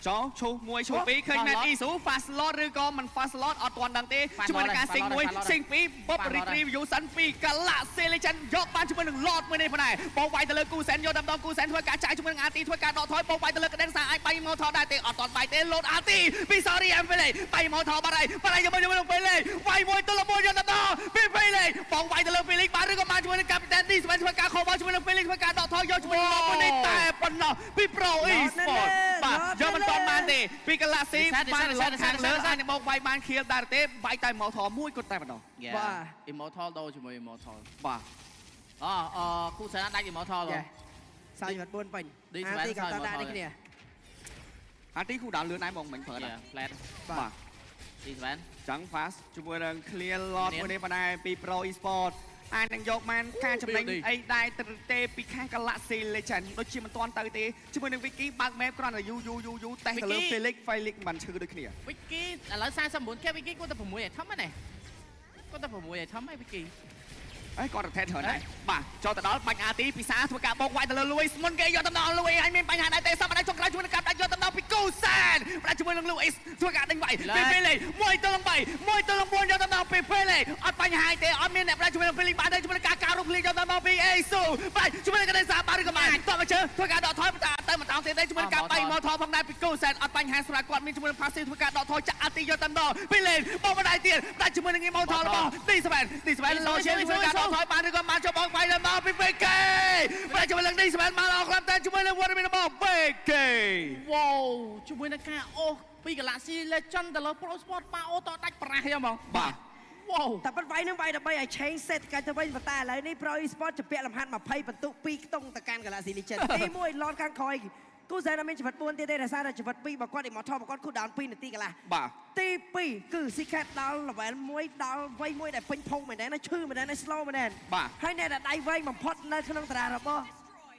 [SPEAKER 3] ចោឈូ1ឈូ2ឃើញ map Isu fast slot ឬក៏មិន fast slot អត់ទាន់ដឹងទេជាមួយនឹងការ sing 1 sing 2 Bob retrieve Yusan ពី Galaxy Legend យកបានជាមួយនឹង Lord មួយនេះផងដែរបោកវាយទៅលើគូសែនយកដល់គូសែនធ្វើការចាយជាមួយនឹង RT ធ្វើការដកថយបោកវាយទៅលើ Cadenza អាចបាយមកថតដែរទេអត់ទាន់បាយទេ Load RT ពី sorry I'm feeling បាយមកថតបាត់ហើយជាមួយនឹងពេលលេវាយមួយទៅលើមួយយកដល់ពីពេលលេបោកវាយទៅលើពេលលេបានឬក៏បានជាមួយនឹង Captain D ធ្វើការ cover ជាមួយនឹងពេលលេធ្វើការដកថយយកជាមួយនឹង Lord មួយនេះតែប៉ុណ្ណោះពី Pro Esport បាទយកមិនទាន់បានទេពី Galaxy បានឡងខាងលើអាចនឹងបោកវាយបាន kill ដែរទេបាយតែ Immortal មួយគាត់តែម្ដង
[SPEAKER 1] បាទ Immortal ដូរជាមួយ Immortal
[SPEAKER 3] បាទ
[SPEAKER 1] គូសែនដាច់ Immortal ហ៎
[SPEAKER 2] សាយ4ពេញ
[SPEAKER 1] D7
[SPEAKER 2] ទីក៏តដាក់នេះគ្នា
[SPEAKER 3] RT គូដើមលឿនដែរបងមិញប្រើដែរ
[SPEAKER 1] flat
[SPEAKER 3] បាទ
[SPEAKER 1] D7
[SPEAKER 3] ចឹង fast ជាមួយនឹង clear lot មួយនេះបណ្ដែរពី Pro Esport អាចនឹងយកបានការចំណេញអីដែរទេពីខាង Galaxy Legend ដូចជាមិនទាន់ទៅទេជាមួយនឹង Wiki បើក map គ្រាន់តែយូតេសទៅលើ Felix មិនឈឺដូចគ្នា
[SPEAKER 1] Wiki ឥឡូវ 49k Wiki គាត់ទៅ6ឲ្យធំហ្នឹងគាត់ទៅ6ឲ្យធំហើយ Wiki
[SPEAKER 3] អីគាត់ទៅថេតច្រើនដែរបាទចូលទៅដល់បាញ់ RT ពិសាធ្វើការបោកវាយទៅលើ Louis មុនគេយកតំណ Louis ហើយមានបញ្ហាដែរទេសមដែរចុងក្រោយជាមួយនឹងការដាច់យកតំណពីគូសែនបាទជាមួយនឹង Louis ធ្វើការដេញវាយពីពេលលេ1ទៅ3 1ទៅ4យកតំណពីពេលលេអត់បញ្ហាទេអត់មានអ្នកប្រាជាមួយនឹង Felix បានទេជាមួយនឹងការការរុកលីយកតំណពី Asu បាទជាមួយនឹង Cadenza បានឬក៏បានតមកជើធ្វើការដកថយទៅមិនតង់ទេជាមួយនឹងការបាយមកថយផងដែរពីគូសែនអត់បញ្ហាសម្រាប់គាត់មានជាមួយនឹង passive ធ្វើការដកថយចាក់ RT យកតំណពីលេបោកបណ្ដាយទៀតបាទជាមួយនឹង Immortal របស់ D7 លោជាធ្វើការដកថយបានឬក៏បានចុះបងវាយដល់ពី PK បាទជាមួយនឹង D7 មកអស់ខ្លាំងតែជាមួយនឹង Waterman របស់ PK
[SPEAKER 1] វ៉ូជាមួយនឹងការអូសពី Galaxy Legend ទៅលើ Pro Sport មកអូតដាច់ប្រាស់ហ្មង
[SPEAKER 3] បាទ
[SPEAKER 2] វ៉ូតែប៉ុតវាយនឹងវាយដើម្បីឲ្យ change set កាច់ទៅវិញប៉ុន្តែឥឡូវនេះ Pro Esport ជាពាក់លំហាត់20បន្ទុក2ខ្ទង់ទៅកាន់ Galaxy Legend ទី1 Lord ខាងក្រោយគូសែនមានជីវិត4ទៀតទេដោយសារតែជីវិត2បើគាត់ Immortal បើគាត់ cooldown 2នាទីកន្លះ
[SPEAKER 3] បាទ
[SPEAKER 2] ទី2គឺ Secret ដល់ level 1ដល់វ័យមួយដែលពេញភងមែនណាឈឺមែនណា slow មែន
[SPEAKER 3] បាទ
[SPEAKER 2] ហើយអ្នកដែលដៃវែងបំផុតនៅក្នុងតារារបស់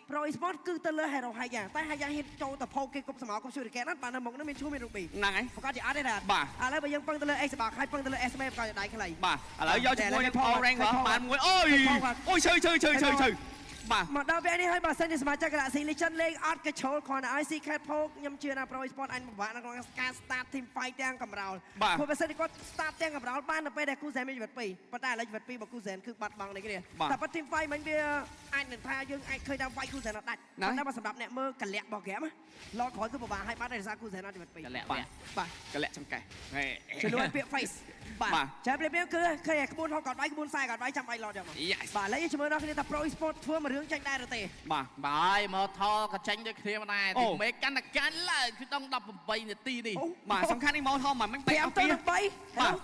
[SPEAKER 2] Pro Esport គឺទៅលើ Hero Haya តែ Haya ហ៊ានចូលទៅផោគេគប់សមោគប់ Shuriken ណាស់បាទនៅមុខនោះមានឈូមាន Ruby
[SPEAKER 3] ហ្នឹងហើយ
[SPEAKER 2] ប្រកាសជាអត់ទេណា
[SPEAKER 3] បាទ
[SPEAKER 2] ឥឡូវបើយើងពឹងទៅលើ X បាក់ហើយពឹងទៅលើ SMA ប្រកាសជាដៃខ្លី
[SPEAKER 3] បាទឥឡូវយកជាមួយនឹង Power Rank បានមួយអូយឈឺ បាទ
[SPEAKER 2] មកដល់វគ្គនេះហើយបើសិនជាសមាជិក Galaxy Legend លេងអត់កញ្ជ្រោលគ្រាន់តែឲ្យ Secret Poke ខ្ញុំជឿថា Pro Sport អាចពិបាកនៅក្នុងការ start team fight ទាំងកំរោលព្រោះបើសិនជាគាត់ start ទាំងកំរោលបាននៅពេលដែលគូសែនមានជីវិត2ប៉ុន្តែឥឡូវជីវិត2របស់គូសែនគឺបាត់បង់នេះគ្នាតែប៉ុត team fight មិញវាអាចនឹងថាយើងអាចឃើញថា fight គូសែនអត់ដាច់ប៉ុន្តែបើសម្រាប់អ្នកមើលកលៈរបស់ game ឡតក្រោយគឺពិបាកហើយបាត់ដោយសារគូសែនអត់ជីវិត2
[SPEAKER 1] កលៈ
[SPEAKER 2] បាទ
[SPEAKER 3] កលៈចង្កេះហេ
[SPEAKER 2] ជំនួយពាក្យ face បាទចាំប្រៀបគឺឃើញក្បួនហកគាត់វាយក្បួនខ្សែគាត់វាយចាំបាច់ឡតយកមក
[SPEAKER 3] Yes
[SPEAKER 2] បាទឥឡូវយើងជាមួយដល់គ្នាថា Pro Sport ធ្វើមួយរឿងចាញ់ដែរឬទេ
[SPEAKER 3] បាទ
[SPEAKER 1] បាយមកថលក៏ចាញ់ដូចគ្នាដែរទីមេកាន់តែកាន់ឡើងគឺដល់18នាទីនេះ
[SPEAKER 3] បាទសំខាន់នេះមកថមមិន
[SPEAKER 2] 5ទៅ3
[SPEAKER 3] បាទ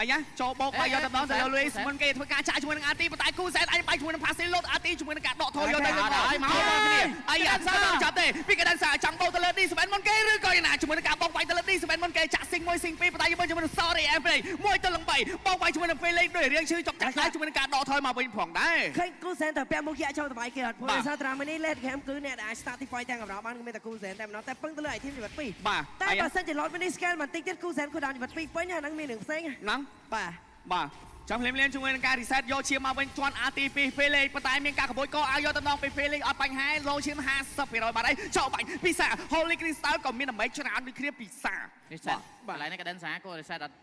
[SPEAKER 3] អាយ៉ាចូលបោកបាយយកតំណទៅលើលុយមុនគេធ្វើការចាក់ជាមួយនឹងអាទីប៉ុន្តែគូសែនអាចបាយជាមួយនឹងផាស៊ីលូតអាទីជាមួយនឹងការដកថយយកទៅលើមកគ្នាអាយ៉ាចាប់ទេពីកណ្ដាលសាចង់បោកទៅលើឌីស្បែនមុនគេឬក៏យ៉ាងណាជាមួយនឹងការបោកបាយទៅលើឌីស្បែនមុនគេចាក់ស៊ីង1ស៊ីង2ប៉ុន្តែយើងជាមួយនឹង sorry em play 1ទៅ3បោកបាយជាមួយនឹងពេលលេងដោយរៀងឈឺចុកចាក់ខ្លាចជាមួយនឹងការដកថយមកវិញផងដែរ
[SPEAKER 2] ឃើញគូសែនទៅពាក់មុខជាចូលតម្លៃគេអត់ព្រោះដោយសារត្រាំនេះ late game គឺអ្នកដែលអាច start ទី fight ទាំងកំរោលបានគឺមានតែគូសែនតែម្ដងតែពឹងទៅលើ item ជីវិត2
[SPEAKER 3] បាទ
[SPEAKER 2] តែបើសិនជា lot mini scale បន្តិចទៀតគូសែនគូដោនជីវិត2ពេញហ្នឹងមានរឿងផ្សេង
[SPEAKER 3] ហ្នឹង
[SPEAKER 2] បាទ
[SPEAKER 3] បាទចាំភ្លាមជាមួយនឹងការ reset យកឈាមមកវិញជន់ RT ពីពេលលេងប៉ុន្តែមានការក្បួយក៏ឲ្យយកតំណងពីពេលលេងអត់បញ្ហាលោឈាម 50% បាទហើយចូលបាញ់ពិសា Holy Crystal ក៏មានដើម្បីច្រើនដូចគ្នាពិសា
[SPEAKER 1] reset កន្លែងនេះកណ្ដាលសាគួរ reset អត់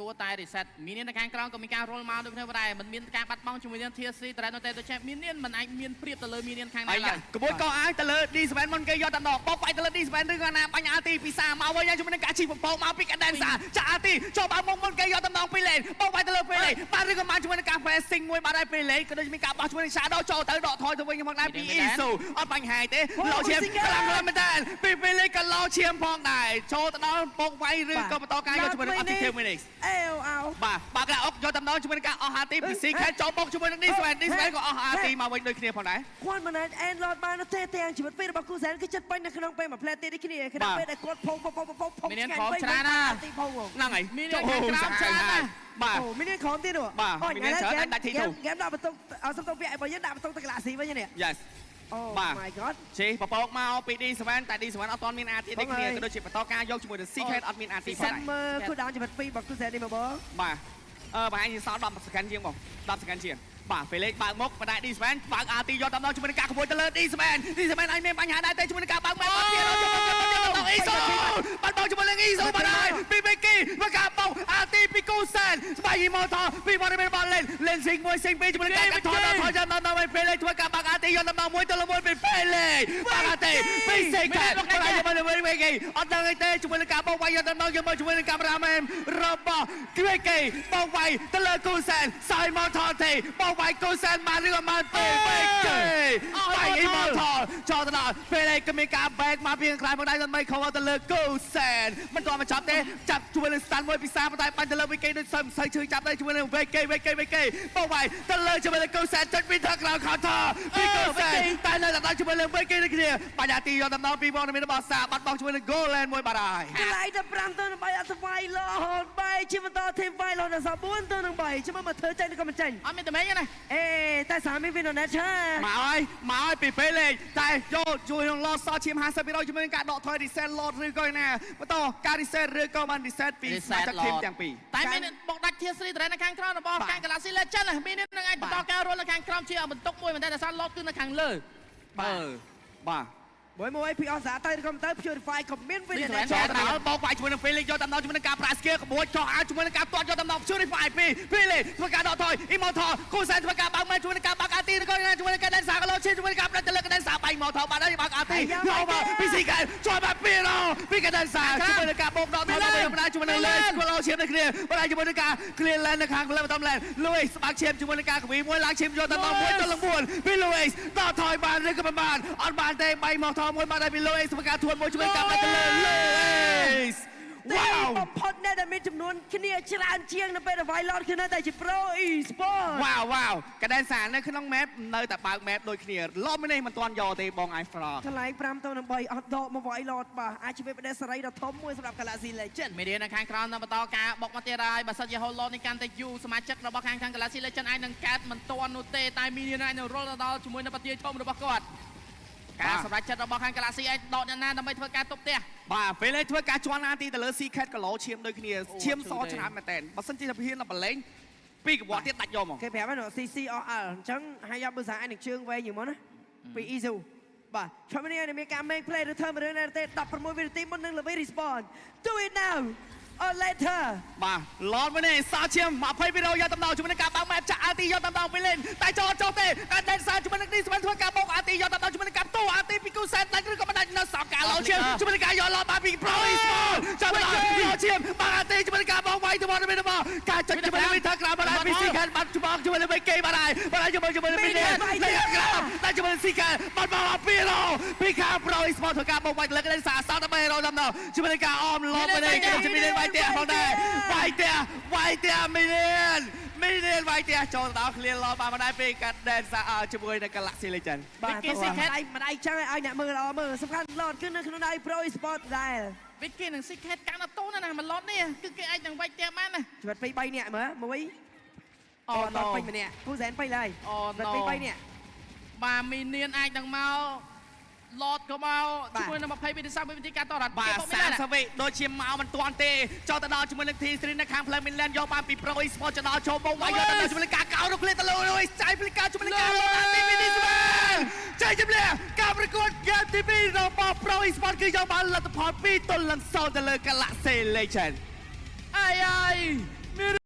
[SPEAKER 1] គួរតែ reset មាននាងនៅខាងក្រោមក៏មានការ roll មកដូចគ្នាដែរមិនមានការបាត់បង់ជាមួយនឹង TC តែនៅតែទៅចេះមាននាងមិនអាចមានព្រៀបទៅលើមាននាងខាងណាឡើយ
[SPEAKER 3] ក្បួយក៏ឲ្យទៅលើ D7 មុនគេយកតំណងបោកបាយទៅលើ D7 ឬក៏ណាបាញ់ RT ពិសាមកវិញជាមួយនឹងការជីកបំពងមកពីកណ្ដាលសាចា RT ចូលបើមុនគេយកតំណងពីលេងបោកបាយទៅលើពេលលេងបាទឬក៏បានជាមួយនឹងការ pressing មួយបាទហើយពេលលេងក៏ដូចមានការបោះជាមួយនឹង Shadow ចូលទៅដកថយទៅវិញផងដែរពី ISO អត់បញ្ហាទេលោឈាមខ្លាំងមែនតើពីពេលលេងក៏លោឈាមផងដែរចូលទៅដល់បោកបាយឬក៏បន្តការយកជាមួយនឹង Objective Minix
[SPEAKER 2] អេអោ
[SPEAKER 3] បាទកៅអុកយកតំណងជាមួយនឹងការអស់ RT ពី Secret ចូលបុកជាមួយនឹង D7 ក៏អស់ RT មកវិញដូចគ្នាផងដែរ
[SPEAKER 2] គាត់មិនអាច end lot បានទេទាំងជីវិត2របស់គូសែនគឺចិត្តពេញនៅក្នុងពេលមួយផ្លែទៀតនេះគ្នាខណៈពេលដែលគាត់ផុងមាននាងខំច្រើនណាស់
[SPEAKER 3] ហ្នឹងហើយ
[SPEAKER 1] មាននាងខាងក្រោមច្រើនណាស់
[SPEAKER 3] បាទ
[SPEAKER 2] អូមាននាងខំទៀតនោះ
[SPEAKER 3] បាទមាននាងច្រើនដាច់ទីទៅ
[SPEAKER 2] ហ្គេមដាក់បន្ទុកឲ្យសំទុកវាឲ្យបើយើងដាក់បន្ទុកទៅ Galaxy វិញនេះ
[SPEAKER 3] Yes
[SPEAKER 2] អូ my god
[SPEAKER 3] ជេបបោកមកពី D7 តែ D7 អត់ទាន់មាន RT ដូចគ្នាក៏ដូចជាបន្តការយកជាមួយនឹង Secret អត់មាន RT ផងដែរ
[SPEAKER 2] សិនមើលគូដោនជីវិត2របស់គូសែននេះមកបង
[SPEAKER 3] បាទប្រហែលជាសល់10 second ជាងបង10 second ជាងបាទពេលលេខបើកមុខបណ្ដា D7 បើក RT យកតំណងជាមួយនឹងការក្បួយទៅលើ D7 អាចមានបញ្ហាដែរតែជាមួយនឹងការបើកមែនអត់ទៀតយកទៅ ISO បាត់បង់ជាមួយនឹង ISO បាត់ហើយពីបេគីមកការបោក RT ពីគូសែនស្បែកម៉ូតពីបរិបទបាល់លេងស៊ីង1ស៊ីង2ជាមួយនឹងការកាត់ថយយកតំណងពេលលេខធ្វើការបើក RT យកតំណងមួយទៅលើមួយពីពេលលេខបើក RT ពីសេកាត់បណ្ដាជាមួយនឹងបេគីអត់ដឹងអីទេជាមួយនឹងការបោកវាយយកតំណងយកជាមួយនឹងកាមេរ៉ាមែនរបស់បេគីបោកវាយទៅលើគូសែនសៃម៉ូតទេបោកវាយកូសែនបានឬក៏បានពេលបែកទេបែកអ៊ីម៉ូថលចូលទៅដល់ពេលឯងក៏មានការបែកមកពីខាងក្រៅមកដែរដើម្បីខំទៅលើគូសែនមិនទាន់មកចាប់ទេចាប់ជួយលើស្តាន់មួយពិសាប៉ុន្តែបាញ់ទៅលើវីកេដូចសើមិនសូវជឿចាប់ដែរជាមួយនឹងវីកេបោកវាយទៅលើជាមួយនឹងគូសែនចុចពីខាងក្រៅខោថពីគូសែនតែនៅដល់ជាមួយនឹងវីកេនេះគ្នាបញ្ញាទីយកដំណងពីបងមានរបស់សាបាត់បង់ជាមួយនឹង Goland មួយបាទហើយក
[SPEAKER 2] ន្លែងទៅ5ទៅ3អត់ស្វ័យលោតបែកជាបន្តធីម5លោតដល់4ទៅ3ចាំមកធ្វើចេញក៏មិនចេញ
[SPEAKER 1] អត់មានតែមេញណា
[SPEAKER 2] អេតែសាមានវីណូណេតឆា
[SPEAKER 3] មកឲ្យពីពេលលេងតែយកជួយក្នុង loss សល់ឈាម 50% ជាមួយនឹងការដកថយ reset load ឬក៏ណាបន្តការ reset ឬក៏បាន reset ពីសមាជិកធីមទាំងពីរ
[SPEAKER 1] តែមានបុកដាច់ធាស្រីត្រែនៅខាងក្រោមរបស់ខាង Galaxy Legend មាននឹងអាចបន្តការរលនៅខាងក្រោមជាបន្ទុកមួយមែនតែសារ load គឺនៅខាងលើ
[SPEAKER 3] បាទ
[SPEAKER 2] មួយពីអស្ចារ្យទៅឬក៏មិនទៅ purify ក៏មានវីណូណេត
[SPEAKER 3] ចូលដល់បោកវាយជាមួយនឹងពេលលេងយកតំណងជាមួយនឹងការប្រាក់ស្គីក្បួនចោះឲ្យជាមួយនឹងការទាត់យកតំណង purify ពីពេលលេងធ្វើការដកថយ immortal គូសែនធ្វើការបើកមែនជាមួយនឹងការបើក RT ឬក៏ជាមួយនឹងការដែនសាកលោឈីជាមួយនឹងការប្រាក់ទៅលើកដែនសាបាយ immortal បានហើយបើក RT យកមកពីស៊ីកែចូលមកពីរពីកដែនសាជាមួយនឹងការបោកដកថយជាមួយនឹងលេងគលោឈីមនៅគ្នាបានជាមួយនឹងការ clear lane នៅខាងលើបន្ត lane Louis ស្បាក់ឈីមជាមួយនឹងការកវីមួយឡើងឈីមយកតំណង1ទៅលើ4ពី Louis ដកថយបានឬក៏មិនបានអត់បានទេបាយ immortal មួយបានហើយពី Louis ធ្វើការធ្វើមួយជួយកាប់ទៅលើ Louis
[SPEAKER 2] វ៉ាវបំផុតអ្នកដែលមានចំនួនគ្នាច្រើនជាងនៅពេលដែលវាយឡតគឺនៅតែជា Pro Esport
[SPEAKER 3] វ៉ាវកដែនសានៅក្នុង map នៅតែបើក map ដូចគ្នាឡប់នេះមិនទាន់យកទេបង iFrog
[SPEAKER 2] កន្លែង5ទៅ3អត់ដកមកវាយឡតបាទអាចជាបដិសេរីដ៏ធំមួយសម្រាប់ Galaxy Legend
[SPEAKER 1] មាននៅខាងក្រោមបន្តការបុកមកទៀតហើយបើសិនជា hold load នេះកាន់តែយូរសមាជិករបស់ខាង Galaxy Legend អាចនឹងកើតមិនទាន់នោះទេតែមានអាចនឹង roll ដល់ជាមួយនឹងប្រទាយធំរបស់គាត់ការសម្រេចចិត្តរបស់ខាង Galaxy អាចដកអ្នកណាដើម្បីធ្វើការទប់ផ្ទះ
[SPEAKER 3] បាទពេលនេះធ្វើការជន់អាទីទៅលើ Secret គីឡូឈាមដូចគ្នាឈាមសច្រើនមែនតើបើសិនជាហ៊ានដល់បលែងពីកង្វល់ទៀតដាច់យកមក
[SPEAKER 2] គេប្រាប់ហ្នឹង CC OL អញ្ចឹងហើយយកបើសារឯនឹងជើងវែងយូរមកណា ពីអ៊ីស៊ូបាទឆ្លងនេះមានការ make play ឬធ្វើមករឿងណាទេ16វិនាទីមុននឹងល្បី respond do it now or later
[SPEAKER 3] បាទឡនវិញនេះសាឈៀម20វីដេអូយកតំណជាមួយនឹងការបាំងម៉ែចាក់អាទីយកតំណពេលលេងតែចោលទេការដេនសាជាមួយនឹងនេះស្មានធ្វើការបុកអាទីយកតំណជាមួយនឹងការតួអាទីពីគូសែនដាច់ឬក៏មិនដាច់នៅសកការឡោឈៀមជាមួយនឹងការយកឡនបានពី Pro Esport ចាំឡោឈៀមបាំងអាទីជាមួយនឹងការបុកវាយទៅមកការចុចជាមួយនឹងថាក្រៅបានពីស៊ីខានបានច្បាស់ជាមួយនឹងគេបានហើយជាមួយនឹងមីនេះលេខក្រៅតែជាមួយនឹងស៊ីខានបានមកពីឡូពីខា Pro Esport ធ្វើការបុកវាយលើកlênសាសតដើម្បីរកតំណជាមួយនឹងការអមឡបវិញជាមួយនឹងវាយផ្ទះផងដែរវាយផ្ទះមីលៀនវាយផ្ទះចូលដល់ឃ្លានឡបានមកដែរពេលកាត់ដែនសាជាមួយនឹង Galaxy Legend
[SPEAKER 2] បាទគេសិខេតម្ដាយចឹងឲ្យអ្នកមើលល្អមើលសំខាន់ឡតគឺនៅក្នុងដៃ Pro Sport ដែរ
[SPEAKER 1] វិកគេនឹងស៊ីខេតកាន់អត់តូនណាមកឡតនេះគឺគេអាចនឹងវាយផ្ទះបានណា
[SPEAKER 2] ជីវិតពី3នាក់មើល1អត់ពេញម្នាក់ពូសែនពេញហើយ
[SPEAKER 1] អូ
[SPEAKER 2] ជីវិតពី3នាក់
[SPEAKER 1] បាទមីនៀនអាចនឹងមកឡតក៏មកជាមួយនឹង20វិនាទី30វិនាទីការតរ៉ាត់
[SPEAKER 3] បាទ30វិដូចជាមកមិនទាន់ទេចូលទៅដល់ជាមួយនឹង T3 នៅខាងផ្លូវ Midland យកបានពី Pro Esport ចដល់ចូលបងវាយយកទៅជាមួយនឹងការកោរឃ្លាទៅលើចៃផ្លិកាជាមួយនឹងការឡតទី2នេះស្មែចៃជំនះការប្រកួត Game ទី2របស់ Pro Esport គឺយកបានលទ្ធផល2-0ទៅលើ Galaxy Legend
[SPEAKER 1] អាយ